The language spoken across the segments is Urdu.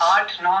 9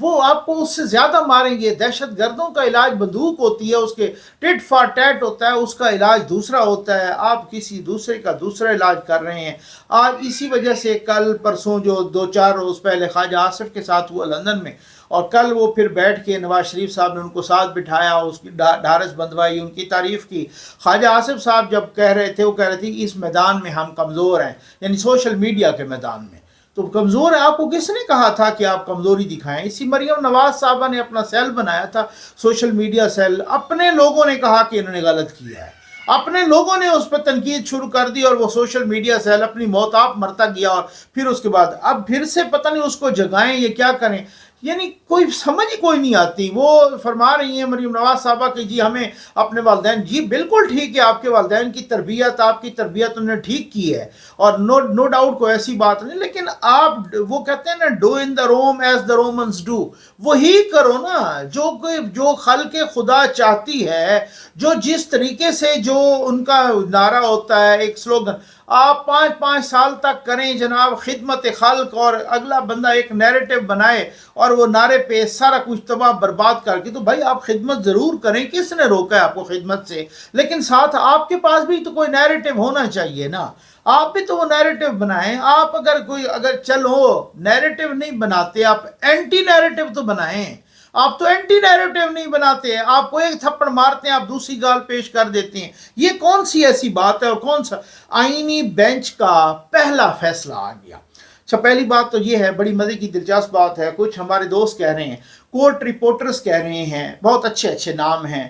وہ آپ کو اس سے زیادہ ماریں گے. دہشت گردوں کا علاج بندوق ہوتی ہے, اس کے ٹٹ فار ٹیٹ ہوتا ہے, اس کا علاج دوسرا ہوتا ہے. آپ کسی دوسرے کا دوسرا علاج کر رہے ہیں. آج اسی وجہ سے کل پرسوں جو 2-4 روز پہلے خواجہ آصف کے ساتھ ہوا لندن میں, اور کل وہ پھر بیٹھ کے نواز شریف صاحب نے ان کو ساتھ بٹھایا, اس کی ڈھارس بندوائی, ان کی تعریف کی. خواجہ آصف صاحب جب کہہ رہے تھے, وہ کہہ رہے تھے کہ اس میدان میں ہم کمزور ہیں, یعنی سوشل میڈیا کے میدان میں. تو کمزور ہے, آپ کو کس نے کہا تھا کہ آپ کمزوری دکھائیں؟ اسی مریم نواز صاحبہ نے اپنا سیل بنایا تھا, سوشل میڈیا سیل. اپنے لوگوں نے کہا کہ انہوں نے غلط کیا ہے, اپنے لوگوں نے اس پر تنقید شروع کر دی, اور وہ سوشل میڈیا سیل اپنی موت آپ مرتا گیا. اور پھر اس کے بعد اب پھر سے پتہ نہیں اس کو جگائیں یہ کیا کریں, یعنی کوئی سمجھ ہی کوئی نہیں آتی. وہ فرما رہی ہیں مریم نواز صاحبہ کہ جی ہمیں اپنے والدین, جی بالکل ٹھیک ہے, آپ کے والدین کی تربیت, آپ کی تربیت انہوں نے ٹھیک کی ہے, اور نو ڈاؤٹ کوئی ایسی بات نہیں, لیکن آپ وہ کہتے ہیں نا, do in the room as the Romans do, وہی کرو نا جو خلق خدا چاہتی ہے, جو جس طریقے سے جو ان کا نعرہ ہوتا ہے, ایک سلوگن. آپ 5 سال تک کریں جناب خدمت خلق, اور اگلا بندہ ایک نیریٹو بنائے اور وہ نعرے پہ سارا کچھ تباہ برباد کر کے, تو بھائی آپ خدمت ضرور کریں, کس نے روکا ہے آپ کو خدمت سے؟ لیکن ساتھ آپ کے پاس بھی تو کوئی نیریٹو ہونا چاہیے نا, آپ بھی تو وہ نیریٹو بنائیں. آپ اگر چلو نیریٹو نہیں بناتے, آپ اینٹی نیریٹو تو بنائیں. آپ تو اینٹی نیریٹو نہیں بناتے, آپ کو ایک تھپڑ مارتے ہیں, آپ دوسری گال پیش کر دیتے ہیں. یہ کون سی ایسی بات ہے؟ اور کون سا آئینی بینچ کا پہلا فیصلہ آ گیا. اچھا, پہلی بات تو یہ ہے, بڑی مزے کی دلچسپ بات ہے, کچھ ہمارے دوست کہہ رہے ہیں, کورٹ رپورٹرز کہہ رہے ہیں, بہت اچھے نام ہیں,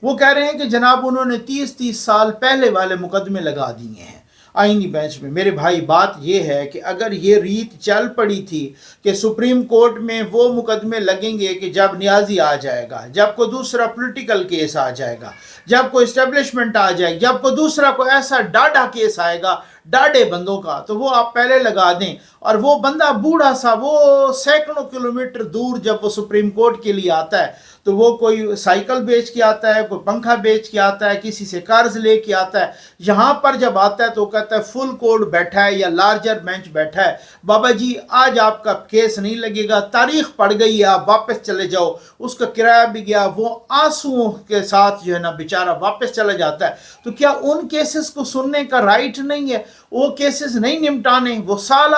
وہ کہہ رہے ہیں کہ جناب انہوں نے 30 سال پہلے والے مقدمے لگا دیے ہیں آئینی بینچ میں. میرے بھائی بات یہ ہے کہ اگر یہ ریت چل پڑی تھی کہ سپریم کورٹ میں وہ مقدمے لگیں گے کہ جب نیازی آ جائے گا, جب کوئی دوسرا پولیٹیکل کیس آ جائے گا, جب کوئی اسٹیبلشمنٹ آ جائے گی, جب کوئی دوسرا کوئی ایسا ڈاڈا کیس آئے گا ڈاڈے بندوں کا, تو وہ آپ پہلے لگا دیں. اور وہ بندہ بوڑھا سا, وہ سینکڑوں کلومیٹر دور جب وہ سپریم کورٹ کے لیے آتا ہے, تو وہ کوئی سائیکل بیچ کے آتا ہے, کوئی پنکھا بیچ کے آتا ہے, کسی سے قرض لے کے آتا ہے. یہاں پر جب آتا ہے تو کہتا ہے فل کورٹ بیٹھا ہے یا لارجر بینچ بیٹھا ہے, بابا جی آج آپ کا کیس نہیں لگے گا, تاریخ پڑ گئی ہے, آپ واپس چلے جاؤ. اس کا کرایہ بھی گیا, وہ آنسوؤں کے ساتھ جو ہے نا بیچارہ واپس چلا جاتا ہے. تو کیا ان کیسز کو سننے کا رائٹ نہیں ہے؟ وہ کیسز نہیں نمٹانے؟ وہ سال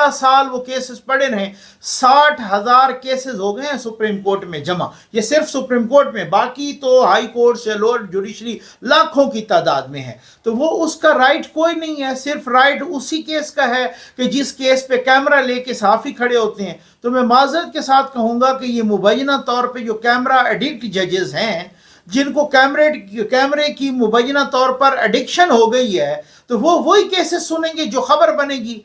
وہ کیسز پڑے رہیں. 60,000 کیسز ہو گئے ہیں سپریم کورٹ میں جمع, یہ صرف سپریم کورٹ میں, باقی تو ہائی کورٹ سے لوور جوڈیشری لاکھوں کی تعداد میں ہے. تو وہ اس کا رائٹ کوئی نہیں ہے, صرف رائٹ اسی کیس کا ہے کہ جس کیس پہ کیمرہ لے کے صحافی کھڑے ہوتے ہیں. تو میں معذرت کے ساتھ کہوں گا کہ یہ مبینہ طور پہ جو کیمرہ ایڈکٹ ججز ہیں, جن کو کیمرے کی مبینہ طور پر ایڈکشن ہو گئی ہے, تو وہ وہی کیسز سنیں گے جو خبر بنے گی,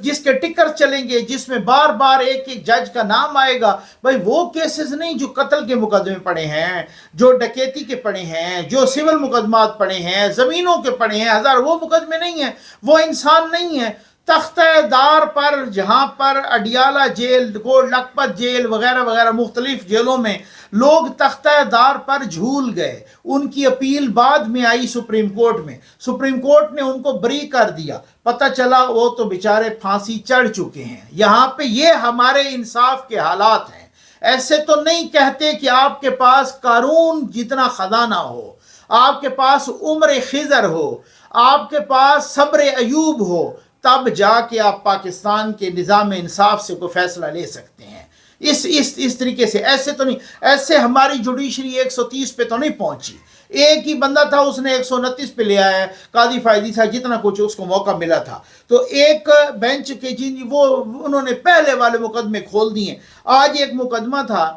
جس کے ٹکر چلیں گے, جس میں بار بار ایک جج کا نام آئے گا. بھائی وہ کیسز نہیں جو قتل کے مقدمے پڑے ہیں, جو ڈکیتی کے پڑے ہیں, جو سول مقدمات پڑے ہیں, زمینوں کے پڑے ہیں, وہ مقدمے نہیں ہیں. وہ انسان نہیں ہیں. تختہ دار پر, جہاں پر اڈیالہ جیل, لکھپت جیل وغیرہ وغیرہ مختلف جیلوں میں لوگ تختہ دار پر جھول گئے, ان کی اپیل بعد میں آئی سپریم کورٹ میں, سپریم کورٹ نے ان کو بری کر دیا, پتہ چلا وہ تو بیچارے پھانسی چڑھ چکے ہیں. یہاں پہ یہ ہمارے انصاف کے حالات ہیں. ایسے تو نہیں کہتے کہ آپ کے پاس قارون جتنا خزانہ ہو, آپ کے پاس عمر خضر ہو, آپ کے پاس صبر ایوب ہو, تب جا کے آپ پاکستان کے نظام انصاف سے کوئی فیصلہ لے سکتے ہیں. اس طریقے سے ایسے تو نہیں, ایسے ہماری جوڈیشری 130 پہ تو نہیں پہنچی. ایک ہی بندہ تھا, اس نے 129 پہ لے آیا ہے, قاضی فائدی صاحب, جتنا کچھ اس کو موقع ملا تھا. تو ایک بینچ کے وہ انہوں نے پہلے والے مقدمے کھول دیے. آج ایک مقدمہ تھا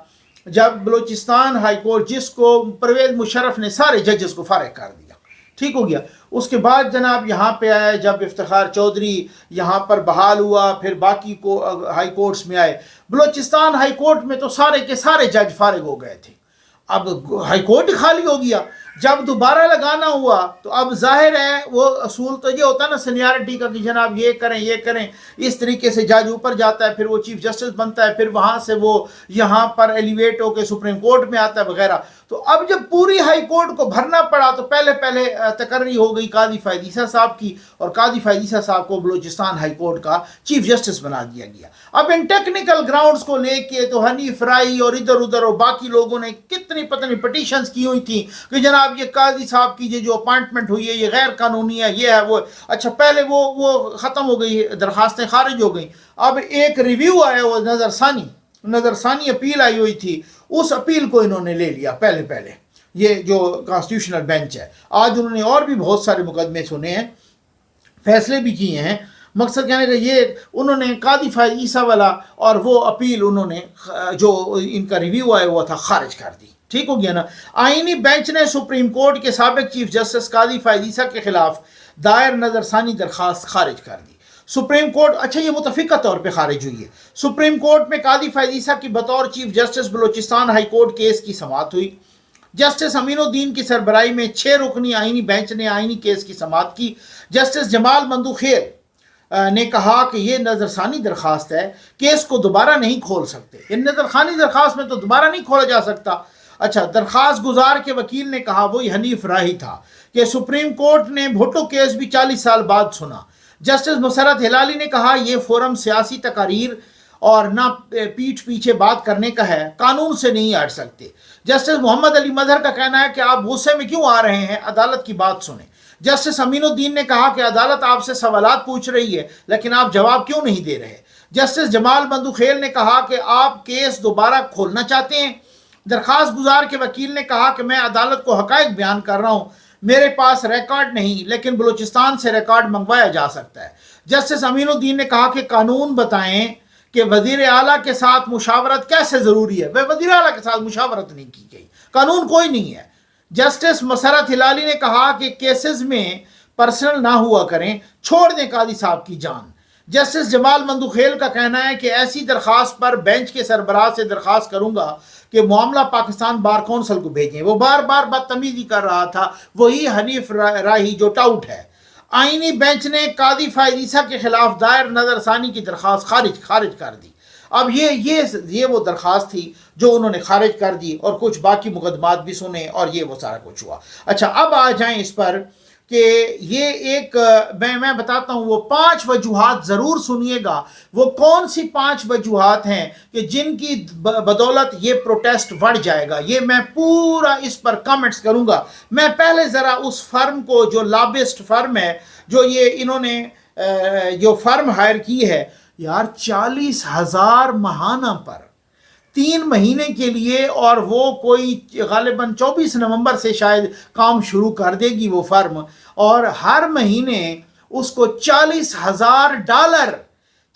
جب بلوچستان ہائی کورٹ, جس کو پرویز مشرف نے سارے ججز کو فارغ کر دیا, ٹھیک ہو گیا. اس کے بعد جناب یہاں پہ آئے, جب افتخار چودھری یہاں پر بحال ہوا, پھر باقی کو ہائی کورٹس میں آئے. بلوچستان ہائی کورٹ میں تو سارے کے سارے جج فارغ ہو گئے تھے, اب ہائی کورٹ خالی ہو گیا. جب دوبارہ لگانا ہوا تو اب ظاہر ہے وہ اصول تو یہ ہوتا ہے نا سینیارٹی کا کہ جناب یہ کریں, اس طریقے سے جج اوپر جاتا ہے, پھر وہ چیف جسٹس بنتا ہے, پھر وہاں سے وہ یہاں پر ایلیویٹ ہو کے سپریم کورٹ میں آتا ہے وغیرہ. تو اب جب پوری ہائی کورٹ کو بھرنا پڑا تو پہلے تقرری ہو گئی قاضی فائد عیسیٰ صاحب کی، اور قاضی فائد عیسیٰ صاحب کو بلوچستان ہائی کورٹ کا چیف جسٹس بنا دیا گیا۔ اب ان ٹیکنیکل گراؤنڈز کو لے کے تو حنیف رائی اور ادھر ادھر اور باقی لوگوں نے کتنی پتہ نہیں پٹیشنز کی ہوئی تھیں کہ جناب یہ قاضی صاحب کی جو اپائنٹمنٹ ہوئی ہے یہ غیر قانونی ہے، یہ ہے وہ۔ اچھا پہلے وہ ختم ہو گئی، درخواستیں خارج ہو گئیں۔ اب ایک ریویو آیا وہ نظر ثانی اپیل آئی ہوئی تھی، اس اپیل کو انہوں نے لے لیا پہلے یہ جو کانسٹیٹیوشنل بینچ ہے۔ آج انہوں نے اور بھی بہت سارے مقدمے سنے ہیں، فیصلے بھی کیے ہیں۔ مقصد کہنے کا یہ انہوں نے قاضی فائد عیسیٰ والا اور وہ اپیل انہوں نے جو ان کا ریویو آیا ہوا تھا خارج کر دی۔ ٹھیک ہو گیا نا۔ آئینی بینچ نے سپریم کورٹ کے سابق چیف جسٹس قاضی فائد عیسیٰ کے خلاف دائر نظر ثانی درخواست خارج کر دی۔ سپریم کورٹ، اچھا یہ متفقہ طور پہ خارج ہوئی ہے۔ سپریم کورٹ میں قاضی فائد عیسیٰ کی بطور chief justice Balochistan high court case کی سماعت ہوئی۔ جسٹس امین الدین کی سربراہی میں 6 رکنی آئینی بینچ نے آئینی کیس کی سماعت کی۔ جسٹس جمال مندوخیل نے کہا کہ یہ نظر ثانی درخواست ہے، کیس کو دوبارہ نہیں کھول سکتے۔ یہ نظر ثانی درخواست میں تو دوبارہ نہیں کھولا جا سکتا۔ اچھا درخواست گزار کے وکیل نے کہا، وہی حنیف راہی تھا، کہ سپریم کورٹ نے بھٹو کیس بھی 40 سال بعد سنا۔ جسٹس مسرت ہلالی نے کہا یہ فورم سیاسی تقاریر اور نہ پیٹھ پیچھے بات کرنے کا ہے، قانون سے نہیں ہٹ سکتے۔ جسٹس محمد علی مظہر کا کہنا ہے کہ آپ غصے میں کیوں آ رہے ہیں، عدالت کی بات سنیں۔ جسٹس امین الدین نے کہا کہ عدالت آپ سے سوالات پوچھ رہی ہے لیکن آپ جواب کیوں نہیں دے رہے۔ جسٹس جمال مندوخیل نے کہا کہ آپ کیس دوبارہ کھولنا چاہتے ہیں۔ درخواست گزار کے وکیل نے کہا کہ میں عدالت کو حقائق بیان کر رہا ہوں، میرے پاس ریکارڈ نہیں لیکن بلوچستان سے ریکارڈ منگوایا جا سکتا ہے۔ جسٹس امین الدین نے کہا کہ قانون بتائیں کہ وزیر اعلیٰ کے ساتھ مشاورت کیسے ضروری ہے۔ وزیر اعلیٰ کے ساتھ مشاورت نہیں کی گئی، قانون کوئی نہیں ہے۔ جسٹس مسرت ہلالی نے کہا کہ کیسز میں پرسنل نہ ہوا کریں، چھوڑ دیں قاضی صاحب کی جان۔ جسٹس جمال مندوخیل کا کہنا ہے کہ ایسی درخواست پر بینچ کے سربراہ سے درخواست کروں گا کہ معاملہ پاکستان بار کونسل کو بھیجیں۔ وہ بار بدتمیزی کر رہا تھا، وہی حنیف راہی جو ٹاؤٹ ہے۔ آئینی بینچ نے قاضی فائد عیسیٰ کے خلاف دائر نظر ثانی کی درخواست خارج کر دی۔ اب یہ وہ درخواست تھی جو انہوں نے خارج کر دی، اور کچھ باقی مقدمات بھی سنے اور یہ وہ سارا کچھ ہوا۔ اچھا اب آ جائیں اس پر کہ یہ ایک میں بتاتا ہوں، وہ 5 وجوہات ضرور سنیے گا۔ وہ کون سی 5 وجوہات ہیں کہ جن کی بدولت یہ پروٹیسٹ بڑھ جائے گا، یہ میں پورا اس پر کامنٹس کروں گا۔ میں پہلے ذرا اس فرم کو، جو لابسٹ فرم ہے، جو یہ انہوں نے جو فرم ہائر کی ہے، یار 40,000 ماہانہ پر 3 مہینے کے لیے، اور وہ کوئی غالباً 24 نومبر سے شاید کام شروع کر دے گی وہ فرم، اور ہر مہینے اس کو $40,000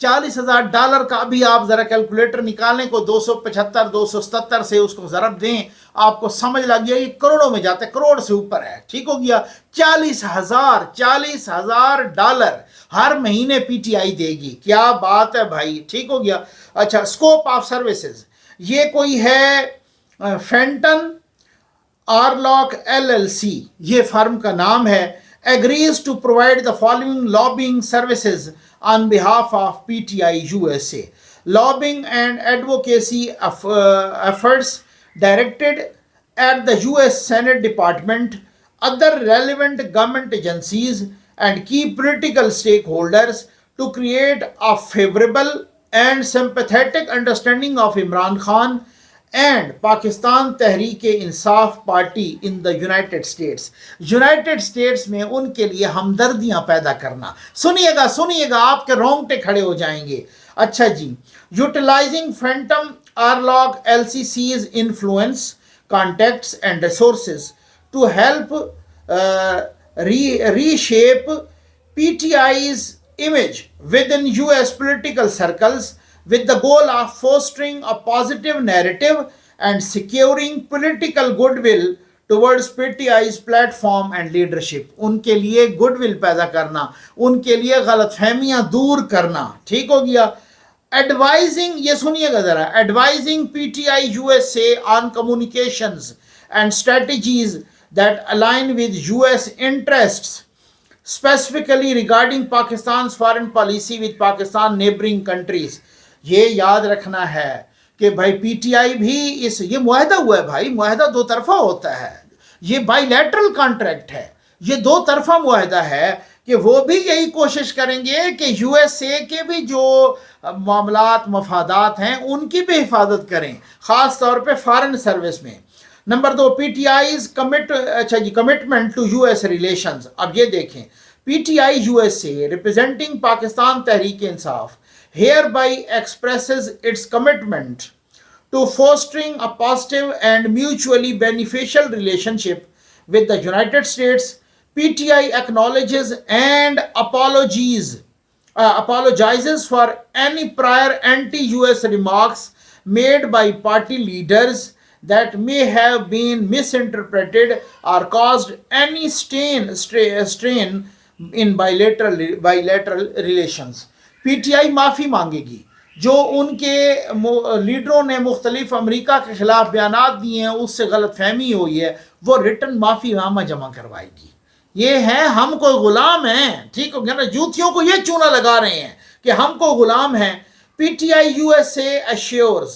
ڈالر کا بھی آپ ذرا کیلکولیٹر نکالنے کو 275 277 سے اس کو ضرب دیں، آپ کو سمجھ لگ گیا یہ کروڑوں میں جاتا ہے، کروڑ سے اوپر ہے۔ ٹھیک ہو گیا، $40,000 ہر مہینے پی ٹی آئی دے گی، کیا بات ہے بھائی۔ ٹھیک ہو گیا۔ اچھا اسکوپ آف سروسز، یہ کوئی ہے فینٹن آرلاک LLC، یہ فرم کا نام ہے، agrees to provide the following lobbying services on behalf of PTI USA. Lobbying and advocacy efforts directed at the US Senate Department, other relevant government agencies and key political stakeholders to create a favorable and sympathetic understanding of Imran Khan and Pakistan Tehreek Insaf Party in the United States. United States میں ان کے لیے ہمدردیاں پیدا کرنا۔ سنیے گا آپ کے رونگٹے کھڑے ہو جائیں گے۔ اچھا جی، یوٹیلائزنگ فینٹم آرلاک LCC's influence, contacts and resources to help reshape PTI's image within US political circles with the goal of fostering a positive narrative and securing political goodwill towards PTI's platform and leadership. ان کے لیے گڈ ول پیدا کرنا، ان کے لیے غلط فہمیاں دور کرنا۔ ٹھیک ہو گیا۔ ایڈوائزنگ، یہ سنیے گا ذرا، advising PTI USA on communications and strategies that align with US interests, specifically regarding Pakistan's foreign policy with Pakistan neighboring countries. یہ یاد رکھنا ہے کہ بھائی پی ٹی آئی بھی یہ معاہدہ ہوا ہے بھائی, معاہدہ دو طرفہ ہوتا ہے, یہ بائی لیٹرل کانٹریکٹ ہے, یہ دو طرفہ معاہدہ ہے کہ وہ بھی یہی کوشش کریں گے کہ یو ایس اے کے بھی جو معاملات مفادات ہیں ان کی بھی حفاظت کریں, خاص طور پہ فارن سروس میں. Number 2, P T I's commitment to U S relations. اب یہ دیکھیں, P T I U S A representing Pakistan Tehreek Insaf hereby expresses its commitment to fostering a positive and mutually beneficial relationship with the United States. PTI acknowledges and apologizes for any prior anti-US remarks made by party leaders that may have been misinterpreted or caused any strain in bilateral relations. P T آئی معافی مانگے گی جو ان کے لیڈروں نے مختلف امریکہ کے خلاف بیانات دیے ہیں, اس سے غلط فہمی ہوئی ہے, وہ ریٹن معافی نامہ جمع کروائے گی. یہ ہیں ہم کو غلام ہیں, ٹھیک ہو گیا نا, جوتیوں کو یہ چونا لگا رہے ہیں کہ ہم کو غلام ہیں. پی T I U S a assures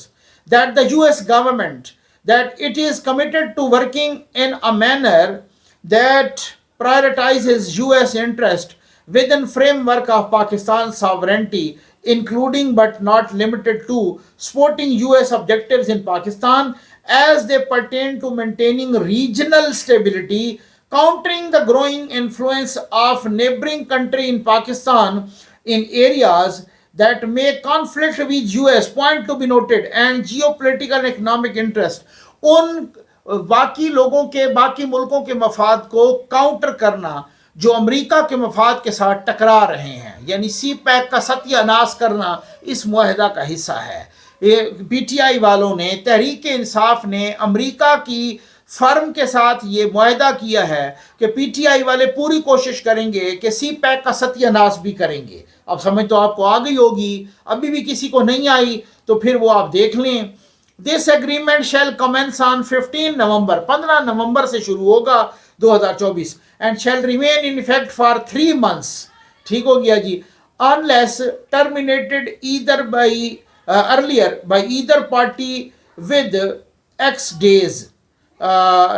that the US government that it is committed to working in a manner that prioritizes US interest within framework of Pakistan's sovereignty, including but not limited to supporting US objectives in Pakistan as they pertain to maintaining regional stability, countering the growing influence of neighboring country in Pakistan in areas that may conflict with US, point to be noted, and geopolitical and economic interest. ان باقی لوگوں کے, باقی ملکوں کے مفاد کو کاؤنٹر کرنا جو امریکہ کے مفاد کے ساتھ ٹکرا رہے ہیں, یعنی سی پیک کا ستیہ ناش کرنا اس معاہدہ کا حصہ ہے. پی ٹی آئی والوں نے, تحریک انصاف نے امریکہ کی فرم کے ساتھ یہ معاہدہ کیا ہے کہ پی ٹی آئی والے پوری کوشش کریں گے کہ سی پیک کا ستیہ ناش بھی کریں گے. اب سمجھ تو آپ کو آ گئی ہوگی, ابھی بھی کسی کو نہیں آئی تو پھر وہ آپ دیکھ لیں. دس ایگریمنٹ شیل کمنس آن 15 نومبر سے شروع ہوگا 2024 and shall remain in effect for 3 months. ٹھیک ہو گیا جی, unless terminated either by earlier by either party with X days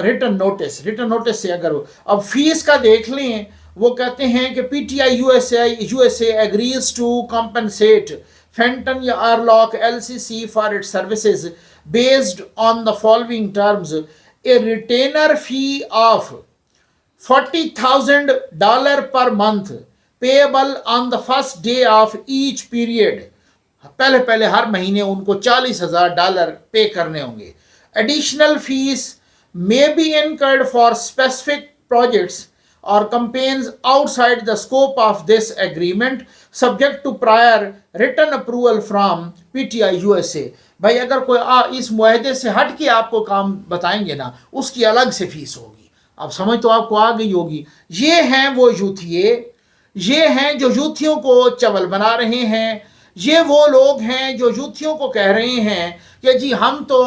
written notice سے اگر ہو. اب فیس کا دیکھ لیں, وہ کہتے ہیں کہ پی T I U S a agrees to compensate Fenton یا Arlock LCC for its services based on the following terms: a retainer fee of $40,000 per month payable on the first day of each period. پہلے ہر مہینے ان کو $40,000 پے کرنے ہوں گے. Additional fees may be incurred for specific projects or campaigns outside the scope of this agreement subject to prior written approval from PTI USA. بھائی اگر کوئی اس معاہدے سے ہٹ کے آپ کو کام بتائیں گے نا, اس کی الگ سے فیس ہوگی. اب سمجھ تو آپ کو آ گئی ہوگی. یہ ہیں وہ یوتھیے, یہ ہیں جو یوتھیوں کو چول بنا رہے ہیں, یہ وہ لوگ ہیں جو یوتھیوں کو کہہ رہے ہیں کہ جی ہم تو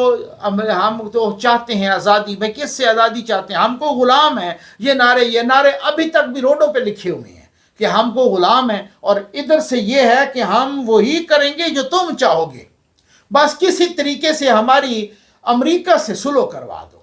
چاہتے ہیں آزادی. بھائی کس سے آزادی چاہتے ہیں؟ ہم کو غلام ہیں. یہ نعرے ابھی تک بھی روڈوں پہ لکھے ہوئے ہیں کہ ہم کو غلام ہیں, اور ادھر سے یہ ہے کہ ہم وہی کریں گے جو تم چاہو گے, بس کسی طریقے سے ہماری امریکہ سے سلو کروا دو,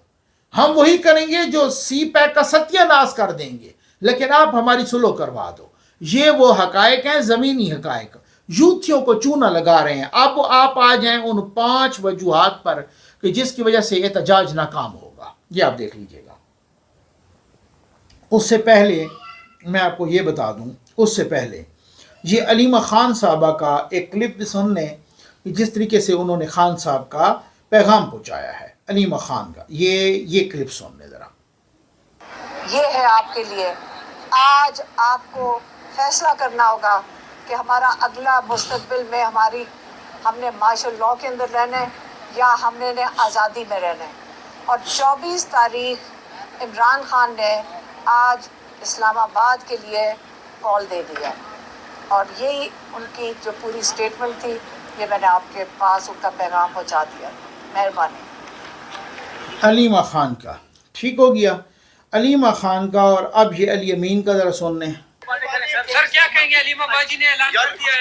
ہم وہی کریں گے جو سی پیک کا ستیہ ناش کر دیں گے, لیکن آپ ہماری سلو کروا دو. یہ وہ حقائق ہیں, زمینی حقائق. یوتھیوں کو چونا لگا رہے ہیں. اب آپ آ جائیں ان 5 وجوہات پر کہ جس کی وجہ سے احتجاج ناکام ہوگا. یہ آپ دیکھ لیجئے گا. اس سے پہلے میں آپ کو یہ بتا دوں, اس سے پہلے یہ علیمہ خان صاحبہ کا ایک کلپ سن لیں کہ جس طریقے سے انہوں نے خان صاحب کا پیغام پہنچایا ہے, علیمہ خان کا. یہ کلپ سن لیں ذرا. یہ ہے آپ کے لیے, آج آپ کو فیصلہ کرنا ہوگا کہ ہمارا اگلا مستقبل میں ہم نے مارشل لاء کے اندر رہنا ہے یا ہم نے آزادی میں رہنا ہے. اور 24 تاریخ عمران خان نے آج اسلام آباد کے لیے کال دے دیا, اور یہی ان کی جو پوری سٹیٹمنٹ تھی, یہ میں نے آپ کے پاس ان کا پیغام پہنچا دیا. مہربانی. علیمہ خان کا ٹھیک ہو گیا, علیمہ خان کا. اور اب یہ علی امین کا ذرا سن لیں. سر کیا کہیں گے؟ علیمہ باجی نے اعلان کر دیا ہے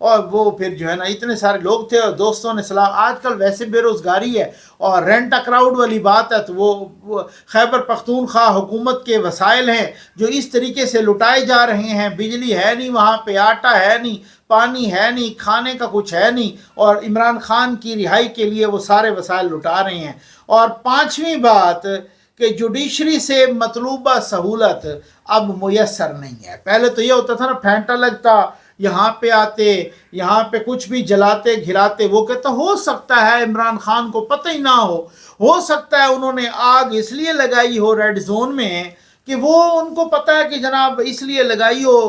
اور وہ پھر جو ہے نا اتنے سارے لوگ تھے اور دوستوں نے سلام. آج کل ویسے بے روزگاری ہے اور رینٹ ا کراؤڈ والی بات ہے، تو وہ خیبر پختونخوا حکومت کے وسائل ہیں جو اس طریقے سے لٹائے جا رہے ہیں. بجلی ہے نہیں وہاں پہ، آٹا ہے نہیں، پانی ہے نہیں، کھانے کا کچھ ہے نہیں، اور عمران خان کی رہائی کے لیے وہ سارے وسائل لٹا رہے ہیں. اور پانچویں بات کہ جوڈیشری سے مطلوبہ سہولت اب میسر نہیں ہے. پہلے تو یہ ہوتا تھا نا، پھینٹا لگتا، یہاں پہ آتے، یہاں پہ کچھ بھی جلاتے گھراتے. وہ کہتا ہو سکتا ہے عمران خان کو پتہ ہی نہ ہو سکتا ہے انہوں نے آگ اس لیے لگائی ہو ریڈ زون میں کہ وہ ان کو پتہ ہے کہ جناب اس لیے لگائی ہو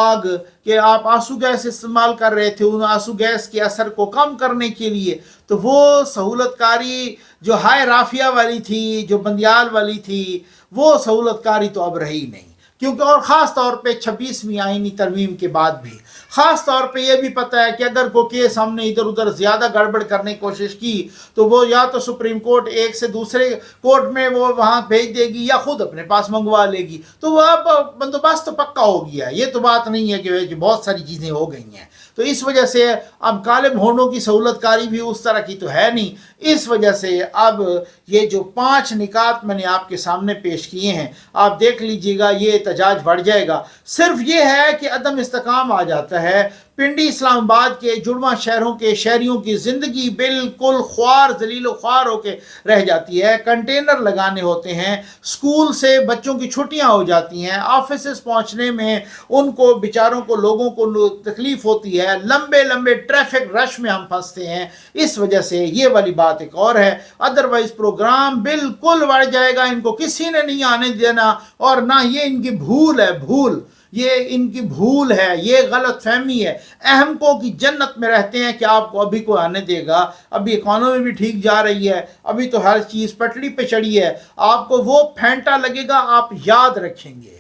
آگ کہ آپ آنسو گیس استعمال کر رہے تھے، ان آنسو گیس کے اثر کو کم کرنے کے لیے. تو وہ سہولت کاری جو ہائے رافیہ والی تھی، جو بندیال والی تھی، وہ سہولت کاری تو اب رہی نہیں. کیونکہ اور خاص طور پہ 26ویں آئینی ترمیم کے بعد بھی خاص طور پہ یہ بھی پتہ ہے کہ اگر کوئی کیس ہم نے ادھر ادھر زیادہ گڑبڑ کرنے کی کوشش کی تو وہ یا تو سپریم کورٹ ایک سے دوسرے کورٹ میں وہ وہاں بھیج دے گی یا خود اپنے پاس منگوا لے گی. تو وہ اب بندوبست تو پکا ہو گیا ہے. یہ تو بات نہیں ہے کہ بہت ساری چیزیں ہو گئی ہیں. تو اس وجہ سے اب کالم ہونوں کی سہولت کاری بھی اس طرح کی تو ہے نہیں. اس وجہ سے اب یہ جو 5 نکات میں نے آپ کے سامنے پیش کیے ہیں، آپ دیکھ لیجئے گا، یہ احتجاج بڑھ جائے گا. صرف یہ ہے کہ عدم استحکام آ جاتا ہے. پنڈی اسلام آباد کے جڑواں شہروں کے شہریوں کی زندگی بالکل خوار ذلیل و خوار ہو کے رہ جاتی ہے. کنٹینر لگانے ہوتے ہیں، اسکول سے بچوں کی چھٹیاں ہو جاتی ہیں، آفیسز پہنچنے میں ان کو بیچاروں کو لوگوں کو تکلیف ہوتی ہے، لمبے لمبے ٹریفک رش میں ہم پھنستے ہیں. اس وجہ سے یہ والی بات ایک اور ہے. ادروائز پروگرام بالکل بڑھ جائے گا. ان کو کسی نے نہیں آنے دینا، اور نہ یہ ان کی بھول ہے، یہ ان کی بھول ہے، یہ غلط فہمی ہے. احمقوں کی جنت میں رہتے ہیں کہ آپ کو ابھی کوئی آنے دے گا. ابھی اکانومی بھی ٹھیک جا رہی ہے، ابھی تو ہر چیز پٹڑی پہ چڑھی ہے. آپ کو وہ پھینٹا لگے گا، آپ یاد رکھیں گے.